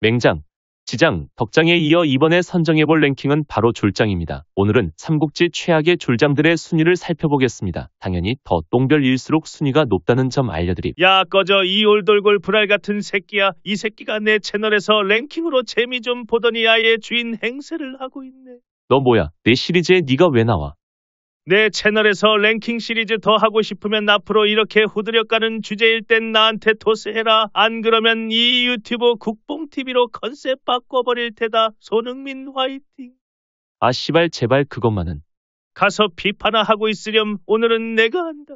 맹장, 지장, 덕장에 이어 이번에 선정해볼 랭킹은 바로 졸장입니다. 오늘은 삼국지 최악의 졸장들의 순위를 살펴보겠습니다. 당연히 더 똥별일수록 순위가 높다는 점 알려드립. 야 꺼져 이 올돌골 불알 같은 새끼야. 이 새끼가 내 채널에서 랭킹으로 재미 좀 보더니 아예 주인 행세를 하고 있네. 너 뭐야? 내 시리즈에 네가 왜 나와? 내 채널에서 랭킹 시리즈 더 하고 싶으면 앞으로 이렇게 후드려 까는 주제일 땐 나한테 토스해라. 안 그러면 이 유튜브 국뽕TV로 컨셉 바꿔버릴 테다. 손흥민 화이팅. 아 씨발 제발 그것만은. 가서 비판나 하고 있으렴. 오늘은 내가 한다.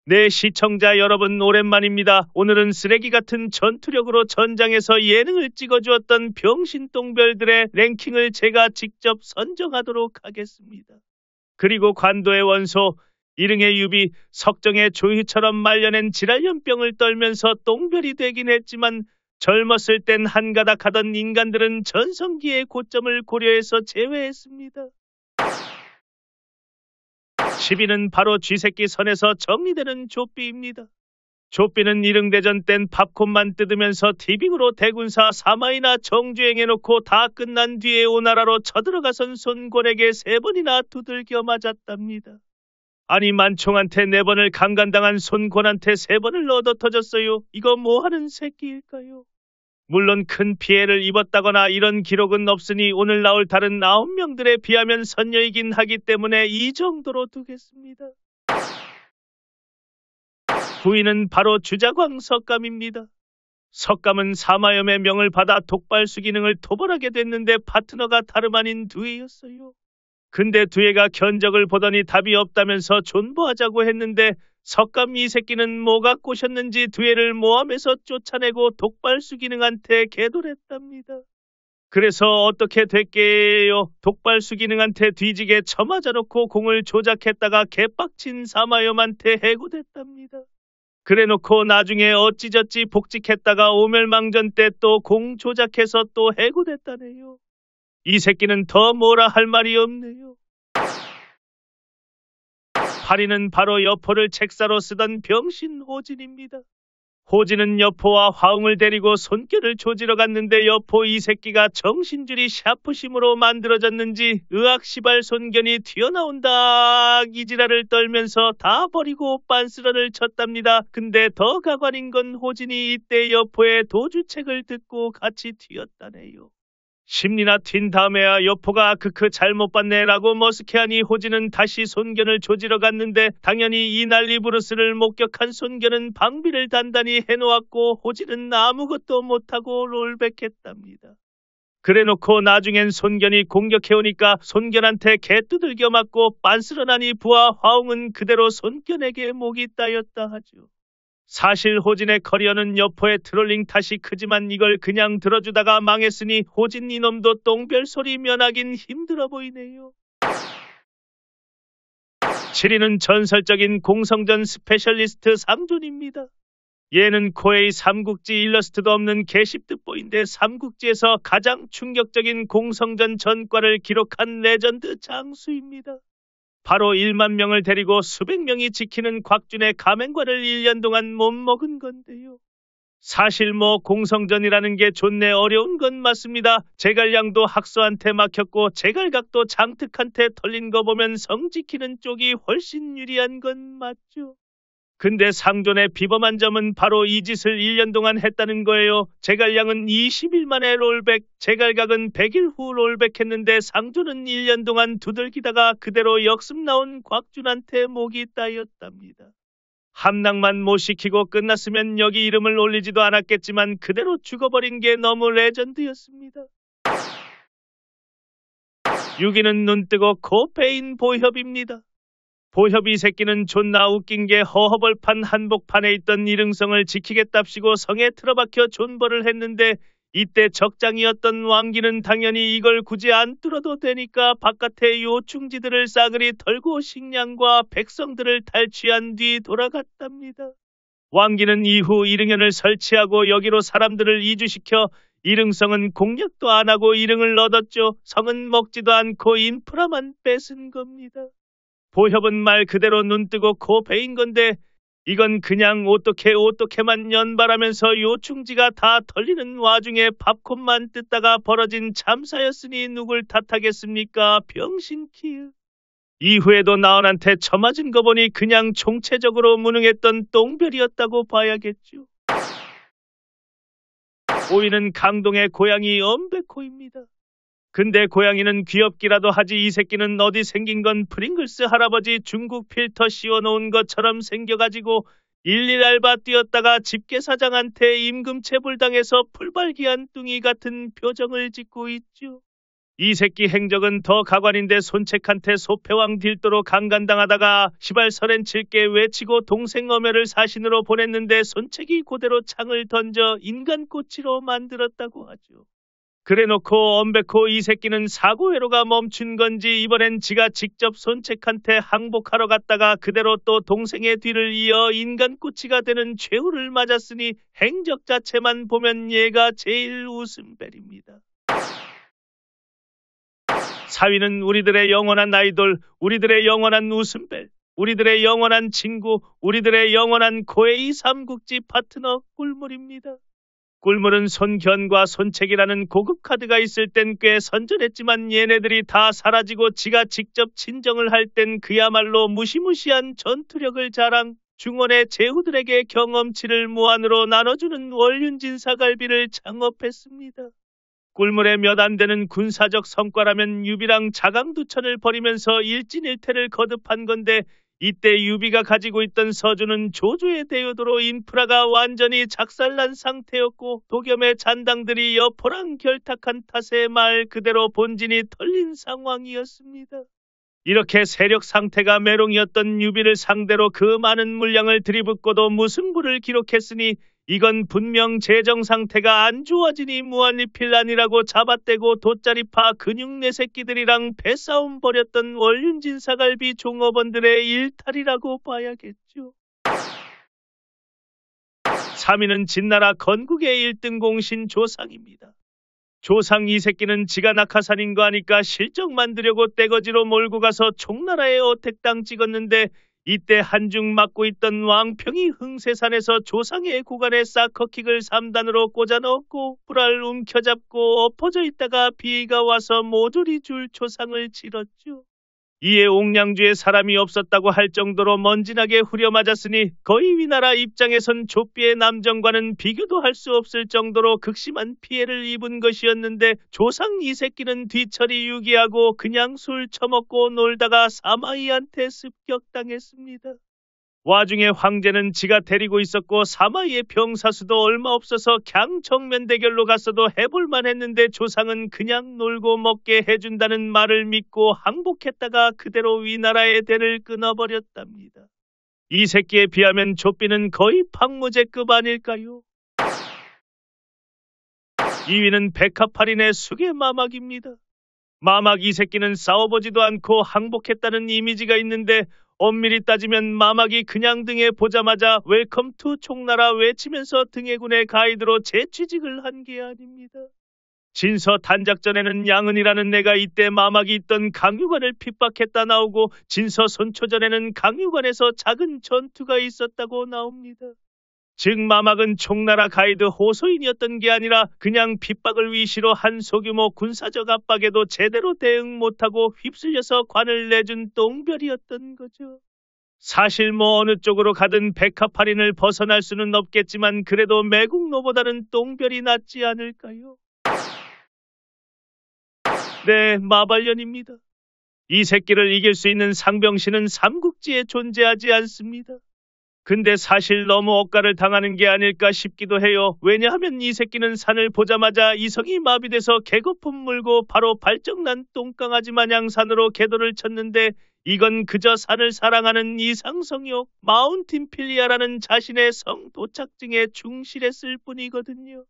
네 시청자 여러분 오랜만입니다. 오늘은 쓰레기 같은 전투력으로 전장에서 예능을 찍어주었던 병신똥별들의 랭킹을 제가 직접 선정하도록 하겠습니다. 그리고 관도의 원소, 일흥의 유비, 석정의 조휴처럼 말려낸 지랄연병을 떨면서 똥별이 되긴 했지만 젊었을 땐 한가닥 하던 인간들은 전성기의 고점을 고려해서 제외했습니다. 10위는 바로 쥐새끼 선에서 정리되는 조삐입니다. 조삐는 일흥대전 땐 팝콘만 뜯으면서 티빙으로 대군사 3화이나 정주행해놓고 다 끝난 뒤에 오나라로 쳐들어가선 손권에게 3번이나 두들겨 맞았답니다. 아니 만총한테 4번을 강간당한 손권한테 3번을 얻어 터졌어요. 이거 뭐하는 새끼일까요? 물론 큰 피해를 입었다거나 이런 기록은 없으니 오늘 나올 다른 9명들에 비하면 선녀이긴 하기 때문에 이 정도로 두겠습니다. 9위는 바로 주자광 석감입니다. 석감은 사마염의 명을 받아 독발수 기능을 토벌하게 됐는데 파트너가 다름 아닌 두혜였어요. 근데 두혜가 견적을 보더니 답이 없다면서 존버하자고 했는데 석감 이 새끼는 뭐가 꼬셨는지 두혜를 모함해서 쫓아내고 독발수 기능한테 개돌했답니다. 그래서 어떻게 됐게요? 독발수 기능한테 뒤지게 쳐맞아놓고 공을 조작했다가 개빡친 사마염한테 해고됐답니다. 그래놓고 나중에 어찌저찌 복직했다가 오멸망전 때 또 공 조작해서 또 해고됐다네요. 이 새끼는 더 뭐라 할 말이 없네요. 8위는 바로 여포를 책사로 쓰던 병신 호진입니다. 호진은 여포와 화웅을 데리고 손길을 조지러 갔는데 여포 이 새끼가 정신줄이 샤프심으로 만들어졌는지 의학시발 손견이 튀어나온다 이지랄을 떨면서 다 버리고 빤스런을 쳤답니다. 근데 더 가관인 건 호진이 이때 여포의 도주책을 듣고 같이 튀었다네요. 심리나 튄 다음에야 여포가 크크 잘못 봤네라고 머쓱해하니 호진은 다시 손견을 조지러 갔는데 당연히 이 난리 부르스를 목격한 손견은 방비를 단단히 해놓았고 호진은 아무것도 못하고 롤백했답니다. 그래놓고 나중엔 손견이 공격해오니까 손견한테 개두들겨 맞고 빤스런하니 부하 화웅은 그대로 손견에게 목이 따였다 하죠. 사실 호진의 커리어는 여포의 트롤링 탓이 크지만 이걸 그냥 들어주다가 망했으니 호진 이놈도 똥별 소리 면하긴 힘들어 보이네요. 7위는 전설적인 공성전 스페셜리스트 상존입니다. 얘는 코에이 삼국지 일러스트도 없는 개씹듯보인데 삼국지에서 가장 충격적인 공성전 전과를 기록한 레전드 장수입니다. 바로 1만 명을 데리고 수백 명이 지키는 곽준의 가맹관을 1년 동안 못 먹은 건데요. 사실 뭐 공성전이라는 게 존내 어려운 건 맞습니다. 제갈량도 학소한테 막혔고 제갈각도 장특한테 털린 거 보면 성 지키는 쪽이 훨씬 유리한 건 맞죠. 근데 상존의 비범한 점은 바로 이 짓을 1년 동안 했다는 거예요. 제갈량은 20일 만에 롤백, 제갈각은 100일 후 롤백했는데 상존은 1년 동안 두들기다가 그대로 역습 나온 곽준한테 목이 따였답니다. 함낭만 못 시키고 끝났으면 여기 이름을 올리지도 않았겠지만 그대로 죽어버린 게 너무 레전드였습니다. 6위는 눈뜨고 코 패인 보협입니다. 보협 이 새끼는 존나 웃긴 게 허허벌판 한복판에 있던 일흥성을 지키겠답시고 성에 틀어박혀 존버를 했는데 이때 적장이었던 왕기는 당연히 이걸 굳이 안 뚫어도 되니까 바깥에 요충지들을 싸그리 털고 식량과 백성들을 탈취한 뒤 돌아갔답니다. 왕기는 이후 일흥현을 설치하고 여기로 사람들을 이주시켜 일흥성은 공략도 안 하고 일흥을 얻었죠. 성은 먹지도 않고 인프라만 뺏은 겁니다. 보협은 말 그대로 눈뜨고 코 베인 건데 이건 그냥 어떻게만 연발하면서 요충지가 다 털리는 와중에 팝콘만 뜯다가 벌어진 참사였으니 누굴 탓하겠습니까? 병신키읔. 이후에도 나은한테 처맞은 거 보니 그냥 총체적으로 무능했던 똥별이었다고 봐야겠죠. 5위는 강동의 고양이 엄베코입니다. 근데 고양이는 귀엽기라도 하지 이 새끼는 어디 생긴 건 프링글스 할아버지 중국 필터 씌워놓은 것처럼 생겨가지고 일일 알바 뛰었다가 집게사장한테 임금체불 당해서 풀발기한 뚱이 같은 표정을 짓고 있죠. 이 새끼 행적은 더 가관인데 손책한테 소패왕 딜도로 강간당하다가 시발 설엔 칠게 외치고 동생 어매를 사신으로 보냈는데 손책이 그대로 창을 던져 인간꼬치로 만들었다고 하죠. 그래놓고 엄베코 이 새끼는 사고회로가 멈춘 건지 이번엔 지가 직접 손책한테 항복하러 갔다가 그대로 또 동생의 뒤를 이어 인간꼬치가 되는 최후를 맞았으니 행적 자체만 보면 얘가 제일 웃음벨입니다. 4위는 우리들의 영원한 아이돌, 우리들의 영원한 웃음벨, 우리들의 영원한 친구, 우리들의 영원한 코에이 삼국지 파트너 꿀물입니다. 꿀물은 손견과 손책이라는 고급 카드가 있을 땐 꽤 선전했지만 얘네들이 다 사라지고 지가 직접 친정을 할 땐 그야말로 무시무시한 전투력을 자랑, 중원의 제후들에게 경험치를 무한으로 나눠주는 원륜진 사갈비를 창업했습니다. 꿀물의 몇 안 되는 군사적 성과라면 유비랑 자강두천을 벌이면서 일진일퇴를 거듭한 건데 이때 유비가 가지고 있던 서주는 조조의 대요도로 인프라가 완전히 작살난 상태였고 도겸의 잔당들이 여포랑 결탁한 탓에 말 그대로 본진이 털린 상황이었습니다. 이렇게 세력 상태가 메롱이었던 유비를 상대로 그 많은 물량을 들이붓고도 무승부를 기록했으니 이건 분명 재정 상태가 안 좋아지니 무한리필 아니라고 잡아떼고 돗자리파 근육내 새끼들이랑 배싸움 벌였던 원륜진 사갈비 종업원들의 일탈이라고 봐야겠죠. 3위는 진나라 건국의 1등 공신 조상입니다. 조상 이 새끼는 지가 낙하산인 거 아니까 실적 만들려고 떼거지로 몰고 가서 총나라에 어택당 찍었는데 이때 한중 맡고 있던 왕평이 흥세산에서 조상의 구간에 사커킥을 3단으로 꽂아 넣었고 불알 움켜잡고 엎어져 있다가 비가 와서 모조리 줄 조상을 치렀죠. 이에 옥량주에 사람이 없었다고 할 정도로 먼지나게 후려맞았으니 거의 위나라 입장에선 족비의 남정과는 비교도 할 수 없을 정도로 극심한 피해를 입은 것이었는데 조상 이 새끼는 뒤처리 유기하고 그냥 술 처먹고 놀다가 사마이한테 습격당했습니다. 와중에 황제는 지가 데리고 있었고 사마이의 병사수도 얼마 없어서 갱 정면 대결로 갔어도 해볼만 했는데 조상은 그냥 놀고 먹게 해준다는 말을 믿고 항복했다가 그대로 위나라의 대를 끊어버렸답니다. 이 새끼에 비하면 족비는 거의 팡무제급 아닐까요? 2위는 백합팔인의 수계 마막입니다. 마막 이 새끼는 싸워보지도 않고 항복했다는 이미지가 있는데 엄밀히 따지면 마막이 그냥 등에 보자마자 웰컴 투 총나라 외치면서 등해군의 가이드로 재취직을 한 게 아닙니다. 진서 단작전에는 양은이라는 애가 이때 마막이 있던 강유관을 핍박했다 나오고 진서 손초전에는 강유관에서 작은 전투가 있었다고 나옵니다. 즉 마막은 총나라 가이드 호소인이었던 게 아니라 그냥 핍박을 위시로 한 소규모 군사적 압박에도 제대로 대응 못하고 휩쓸려서 관을 내준 똥별이었던 거죠. 사실 어느 쪽으로 가든 백합할인을 벗어날 수는 없겠지만 그래도 매국노보다는 똥별이 낫지 않을까요? 네, 마발련입니다. 이 새끼를 이길 수 있는 상병신은 삼국지에 존재하지 않습니다. 근데 사실 너무 억가를 당하는 게 아닐까 싶기도 해요. 왜냐하면 이 새끼는 산을 보자마자 이성이 마비돼서 개거품 물고 바로 발정난 똥강아지 마냥 산으로 궤도를 쳤는데 이건 그저 산을 사랑하는 이상성욕 마운틴 필리아라는 자신의 성 도착증에 충실했을 뿐이거든요.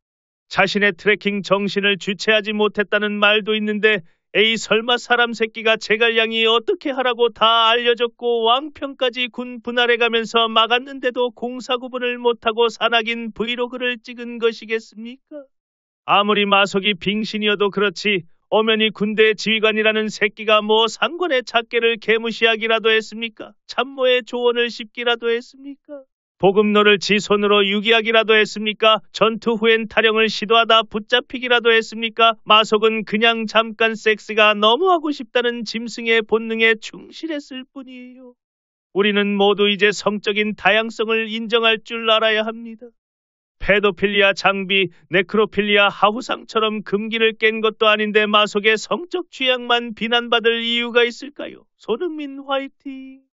자신의 트레킹 정신을 주체하지 못했다는 말도 있는데 에이 설마 사람 새끼가 제갈량이 어떻게 하라고 다 알려줬고 왕평까지 군 분할해가면서 막았는데도 공사구분을 못하고 산악인 브이로그를 찍은 것이겠습니까? 아무리 마속이 빙신이어도 그렇지 엄연히 군대 지휘관이라는 새끼가 상관의 잣개를 개무시하기라도 했습니까? 참모의 조언을 씹기라도 했습니까? 보급로를 지 손으로 유기하기라도 했습니까? 전투 후엔 타령을 시도하다 붙잡히기라도 했습니까? 마속은 그냥 잠깐 섹스가 너무 하고 싶다는 짐승의 본능에 충실했을 뿐이에요. 우리는 모두 이제 성적인 다양성을 인정할 줄 알아야 합니다. 페도필리아 장비, 네크로필리아 하후상처럼 금기를 깬 것도 아닌데 마속의 성적 취향만 비난받을 이유가 있을까요? 손흥민 화이팅!